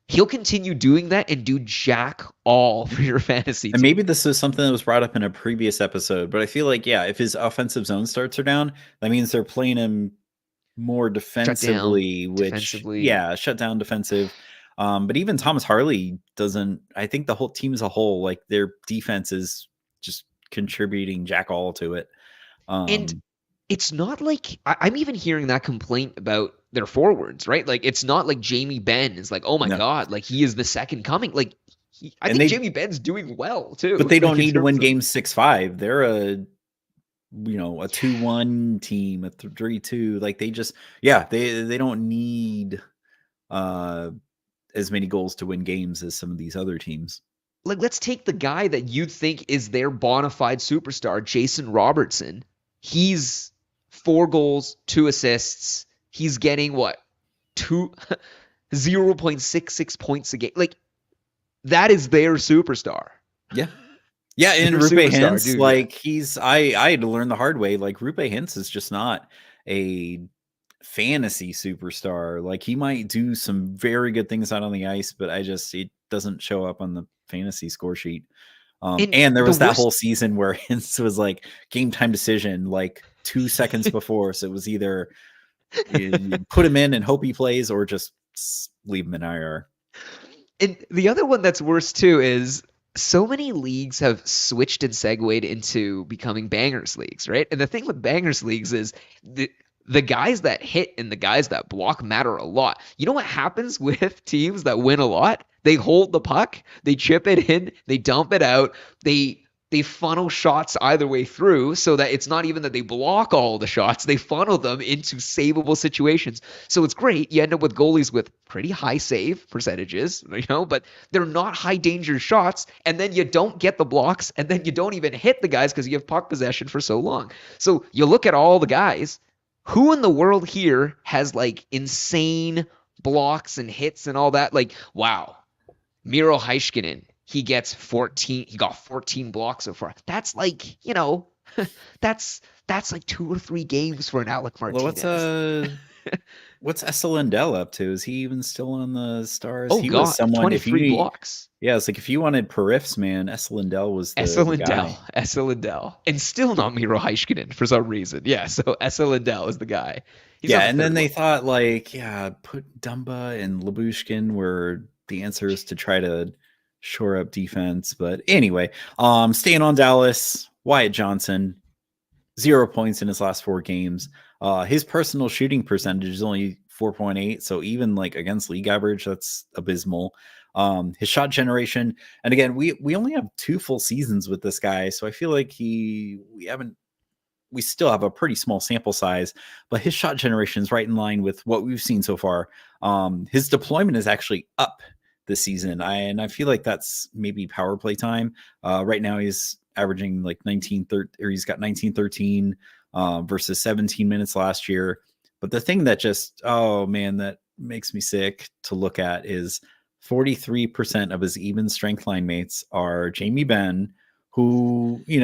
he'll continue doing that and do jack all for your fantasy team. And maybe this is something that was brought up in a previous episode, but I feel like, if his offensive zone starts are down, that means they're playing him more defensively, shut down defensive. But even Thomas Harley I think the whole team as a whole, like their defense is just contributing jack all to it. And it's not like I'm even hearing that complaint about their forwards, right? Like it's not like Jamie Benn is like, oh my God, like he is the second coming. Like I think Jamie Benn's doing well too. But they don't need to win games 6-5. They're a 2-1 team, a 3-2. Like they just, they don't need as many goals to win games as some of these other teams. Like let's take the guy that you think is their bona fide superstar, Jason Robertson. He's 4 goals, 2 assists. He's getting 0.66 points a game. Like that is their superstar. Yeah. Yeah, and Their Rupe superstar, Hintz, dude. like I had to learn the hard way. Like Rupe Hintz is just not a fantasy superstar. Like he might do some very good things out on the ice, but it doesn't show up on the fantasy score sheet. And there the was that worst whole season where Hintz was like game time decision like 2 seconds before, so it was either you put him in and hope he plays, or just leave him in IR. And the other one that's worse too is so many leagues have switched and segued into becoming bangers leagues, right? And the thing with bangers leagues is the guys that hit and the guys that block matter a lot. You know what happens with teams that win a lot? They hold the puck, they chip it in, they dump it out, they funnel shots either way through, so that it's not even that they block all the shots, they funnel them into savable situations. So it's great. You end up with goalies with pretty high save percentages, but they're not high danger shots, and then you don't get the blocks, and then you don't even hit the guys because you have puck possession for so long. So you look at all the guys, who in the world here has like insane blocks and hits and all that? Like, wow, Miro Heiskanen, he got 14 blocks so far. That's like, that's like 2 or 3 games for an Alec Martinez. Well, what's Essa Lindell up to? Is he even still on the Stars? Oh, he God, was someone 23 blocks. Yeah, it's like if you wanted periffs, man, Essa Lindell was the guy. Essa Lindell. And still not Miro Heiskanen for some reason. Yeah, so Essa Lindell is the guy. And then they thought put Dumba and Labushkin were the answers to try to shore up defense. But anyway, staying on Dallas, Wyatt Johnson, 0 points in his last 4 games. His personal shooting percentage is only 4.8, so even like against league average, that's abysmal. His shot generation, and again, we only have 2 full seasons with this guy, so I feel like we still have a pretty small sample size, but his shot generation is right in line with what we've seen so far. His deployment is actually up this season, and I feel like that's maybe power play time. Right now he's averaging like 19-13, or he's got 19-13 versus 17 minutes last year. But the thing that that makes me sick to look at is 43% of his even strength line mates are Jamie Benn, who, we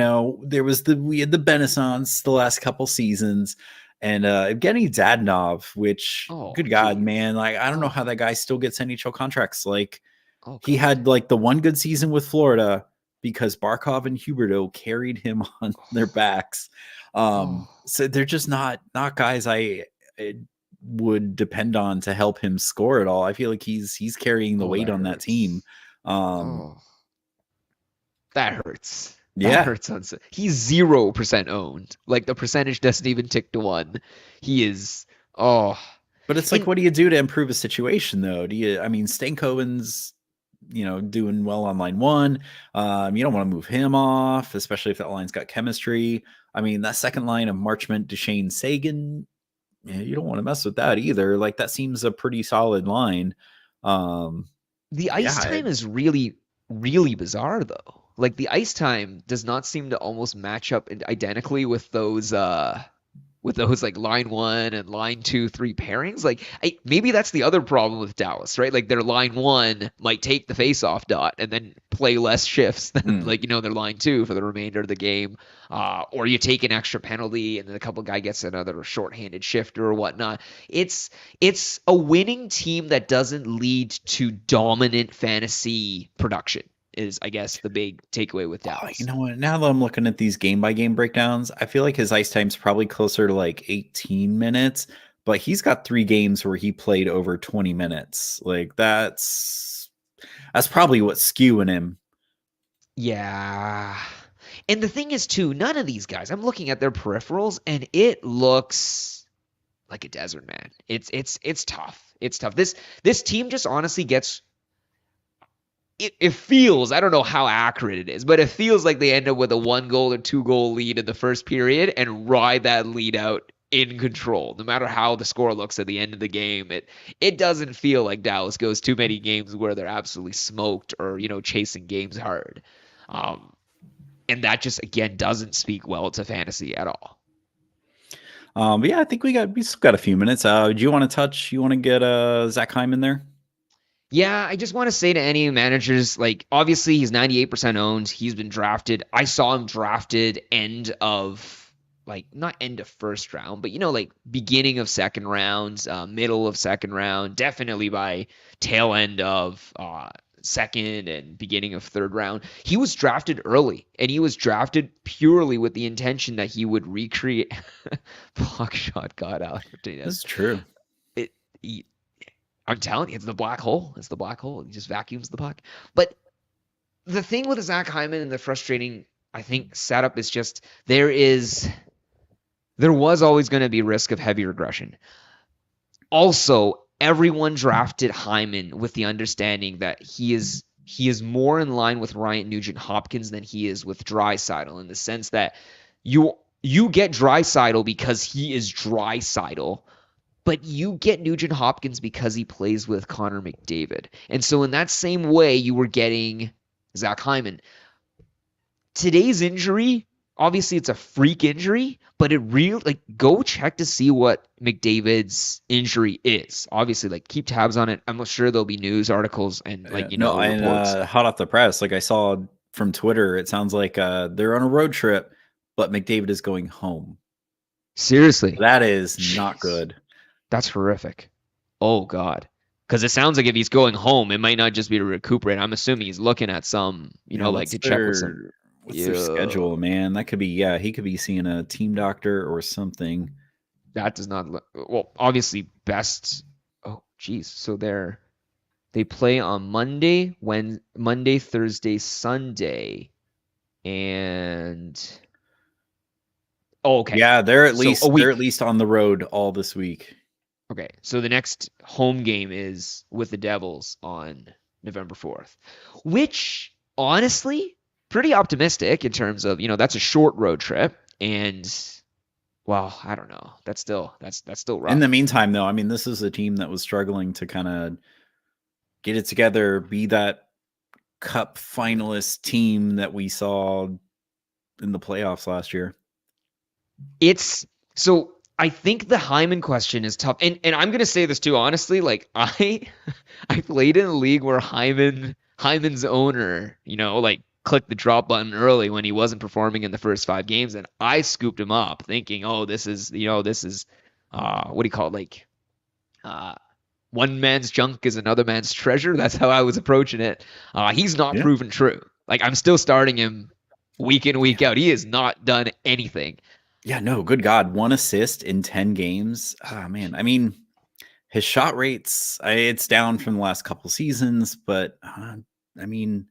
had the Renaissance the last couple seasons, and Evgeny Dadonov, which, good God, man, like, I don't know how that guy still gets NHL contracts. Like, he had like the one good season with Florida because Barkov and Huberdeau carried him on their backs. So they're just not guys I would depend on to help him score at all. I feel like he's carrying the weight on that team. That hurts. Yeah. That hurts. He's 0% owned. Like, the percentage doesn't even tick to 1. He is. But it's like, what do you do to improve a situation, though? Stankoven's, doing well on line 1. You don't want to move him off, especially if that line's got chemistry. I mean, that second line of Marchment, Duchesne, Sagan, you don't want to mess with that either. Like, that seems a pretty solid line. The ice time is really, really bizarre, though. Like, the ice time does not seem to almost match up identically with those like line 1 and line 2, 3 pairings. Like, maybe that's the other problem with Dallas, right? Like, their line 1 might take the face-off dot and then play less shifts than their line 2 for the remainder of the game. Or you take an extra penalty and then a couple guy gets another shorthanded shifter or whatnot. It's a winning team that doesn't lead to dominant fantasy production, is, I guess, the big takeaway with Dallas. You know what? Now that I'm looking at these game-by-game breakdowns, I feel like his ice time's probably closer to like 18 minutes, but he's got 3 games where he played over 20 minutes. Like, that's probably what's skewing him. Yeah. And the thing is, too, none of these guys, I'm looking at their peripherals, and it looks like a desert, man. It's tough. It's tough. This team just honestly gets... It feels, I don't know how accurate it is, but it feels like they end up with a 1-goal or 2-goal lead in the first period and ride that lead out in control. No matter how the score looks at the end of the game, it doesn't feel like Dallas goes too many games where they're absolutely smoked or, chasing games hard. And that just, again, doesn't speak well to fantasy at all. But yeah, I think we still got a few minutes. Do you want to get Zach Hyman there? Yeah, I just want to say to any managers, like, obviously he's 98% owned. He's been drafted. I saw him drafted end of, like, not end of first round, but, like beginning of second rounds, middle of second round, definitely by tail end of second and beginning of third round. He was drafted early, and he was drafted purely with the intention that he would recreate. Block shot got out. This is true. It, I'm telling you, it's the black hole. It's the black hole. He just vacuums the puck. But the thing with Zach Hyman and the frustrating, I think, setup is just there was always going to be risk of heavy regression. Also, everyone drafted Hyman with the understanding that he is more in line with Ryan Nugent-Hopkins than he is with Draisaitl, in the sense that you get Draisaitl because he is Draisaitl, but you get Nugent-Hopkins because he plays with Connor McDavid. And so in that same way, you were getting Zach Hyman. Today's injury, obviously it's a freak injury, but it really, like, go check to see what McDavid's injury is. Obviously, like, keep tabs on it. I'm sure there'll be news articles and, like, reports. Hot off the press, like I saw from Twitter, it sounds like they're on a road trip, but McDavid is going home. Seriously. That is not good. That's horrific. Oh, God. Because it sounds like if he's going home, it might not just be to recuperate. I'm assuming he's looking at some, like to check with some. What's their schedule, man? That could be, he could be seeing a team doctor or something. That does not look, well, obviously best. Oh, geez. So they play on Monday, Thursday, Sunday. And okay. Yeah, they're at least on the road all this week. Okay, so the next home game is with the Devils on November 4th, which, honestly, pretty optimistic in terms of, that's a short road trip, and, well, I don't know. That's still rough. In the meantime, though, I mean, this is a team that was struggling to kind of get it together, be that cup finalist team that we saw in the playoffs last year. I think the Hyman question is tough. And I'm going to say this too, honestly, like I played in a league where Hyman's owner, like clicked the drop button early when he wasn't performing in the first 5 games. And I scooped him up thinking, oh, this is what do you call it? Like, one man's junk is another man's treasure. That's how I was approaching it. He's not proven true. Like, I'm still starting him week in, week out. He has not done anything. Yeah, no, good God. 1 assist in 10 games. Oh, man. I mean, his shot rates, it's down from the last couple seasons, but I mean,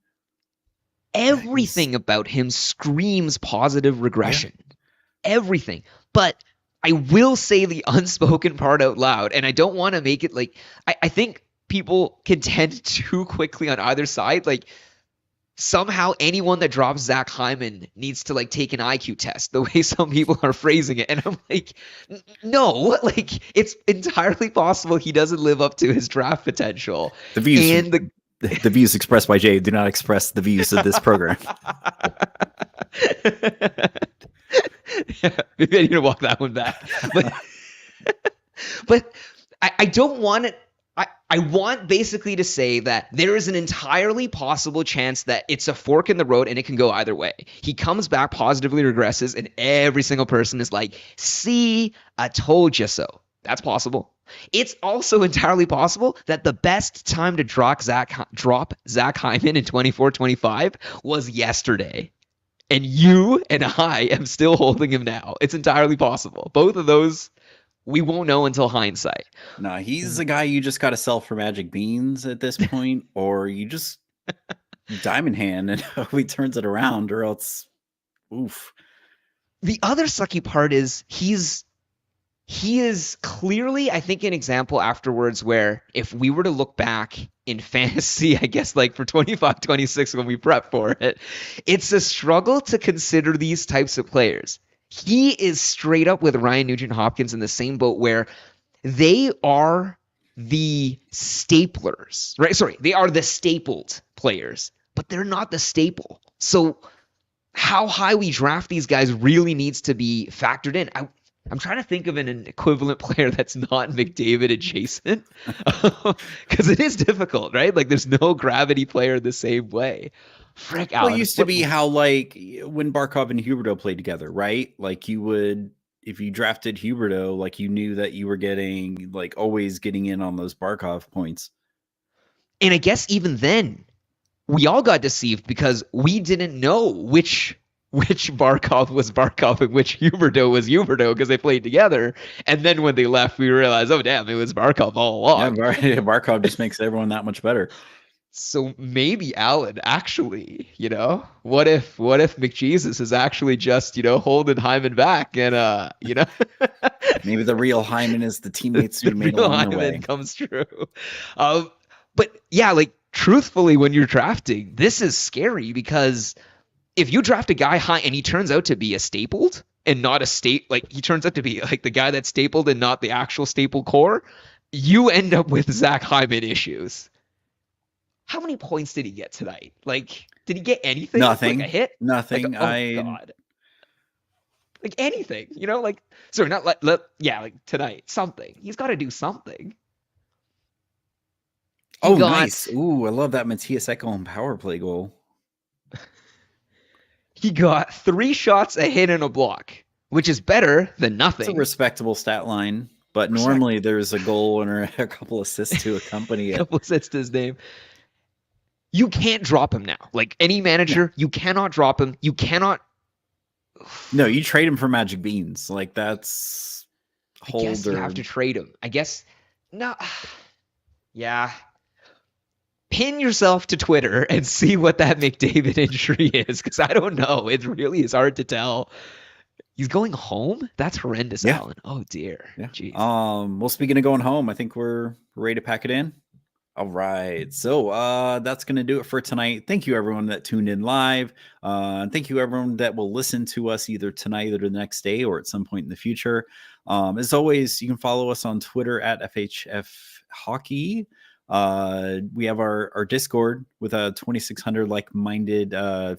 everything about him screams positive regression. Yeah. Everything. But I will say the unspoken part out loud, and I don't want to make it like, I think people contend too quickly on either side. Like, somehow anyone that drops Zach Hyman needs to, like, take an IQ test, the way some people are phrasing it. And I'm like, no, like, it's entirely possible he doesn't live up to his draft potential. The views expressed by Jay do not express the views of this program. Yeah, maybe I need to walk that one back. But I don't want it. I want basically to say that there is an entirely possible chance that it's a fork in the road and it can go either way. He comes back, positively regresses, and every single person is like, see, I told you so. That's possible. It's also entirely possible that the best time to drop Zach Hyman in 24-25 was yesterday. And you and I am still holding him now. It's entirely possible. Both of those, we won't know until hindsight. No, he's the guy you just got to sell for magic beans at this point, or you just diamond hand and hope he turns it around, or else, oof. The other sucky part is he is clearly, I think, an example afterwards where if we were to look back in fantasy, I guess, like for 25-26 when we prep for it, it's a struggle to consider these types of players. He is straight up with Ryan Nugent-Hopkins in the same boat where they are the staplers, right? Sorry, they are the stapled players, but they're not the staple. So how high we draft these guys really needs to be factored in. I'm trying to think of an equivalent player that's not McDavid adjacent, because it is difficult, right? Like there's no gravity player the same way. Frick, Well, it Alan. used to be how like when Barkov and Huberdeau played together, right? Like you would, if you drafted Huberdeau, like you knew that you were getting like always getting in on those Barkov points. And I guess even then, we all got deceived because we didn't know which Barkov was Barkov and which Huberdeau was Huberdeau because they played together. And then when they left, we realized, oh damn, it was Barkov all along. Yeah, Barkov just makes everyone that much better. So maybe Alan actually, what if McJesus is actually just, holding Hyman back and maybe the real Hyman is the teammates who made real along Hyman the way. comes true. But yeah, like truthfully, when you're drafting, this is scary because if you draft a guy high and he turns out to be a stapled and not he turns out to be like the guy that's stapled and not the actual staple core, you end up with Zach Hyman issues. How many points did he get tonight? Like, did he get anything? Nothing. Like a hit? Nothing. Like, God. Like anything, sorry, not like tonight. Something. He's got to do something. Nice. Ooh, I love that Matthias Ekholm power play goal. He got 3 shots, a hit, and a block, which is better than nothing. It's a respectable stat line, but normally there's a goal and a couple assists to accompany it. A couple assists to his name. You can't drop him now. Like any manager, you cannot drop him. You cannot. No, you trade him for Magic Beans. Like that's. I guess you have to trade him. I guess. No. Yeah. Pin yourself to Twitter and see what that McDavid injury is, because I don't know. It really is hard to tell. He's going home? That's horrendous, yeah. Alan. Oh dear. Yeah. Jeez. Well, speaking of going home, I think we're ready to pack it in. All right. So that's going to do it for tonight. Thank you, everyone that tuned in live. Thank you, everyone that will listen to us either tonight or the next day or at some point in the future. As always, you can follow us on Twitter at FHF Hockey. We have our Discord with 2,600 like-minded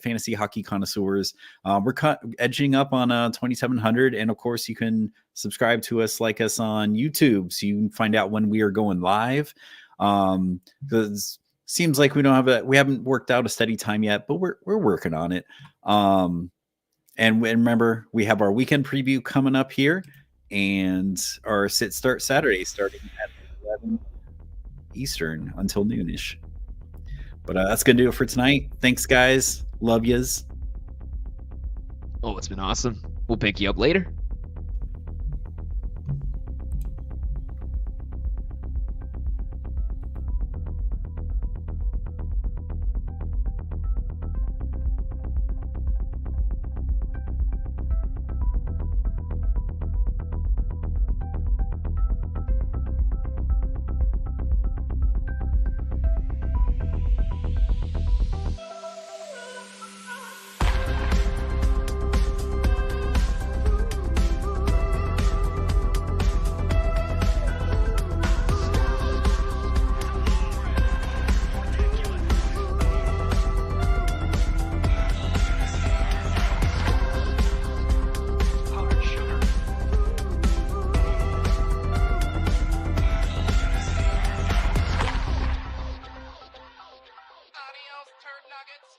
fantasy hockey connoisseurs. We're edging up on 2,700, and of course, you can subscribe to us, like us on YouTube, so you can find out when we are going live. Because seems like we haven't worked out a steady time yet, but we're working on it. And remember, we have our weekend preview coming up here, and our sit start Saturday starting at 11 Eastern until noonish. But that's gonna do it for tonight. Thanks, guys. Love yous. Oh, it's been awesome. We'll pick you up later. Adios, turd nuggets.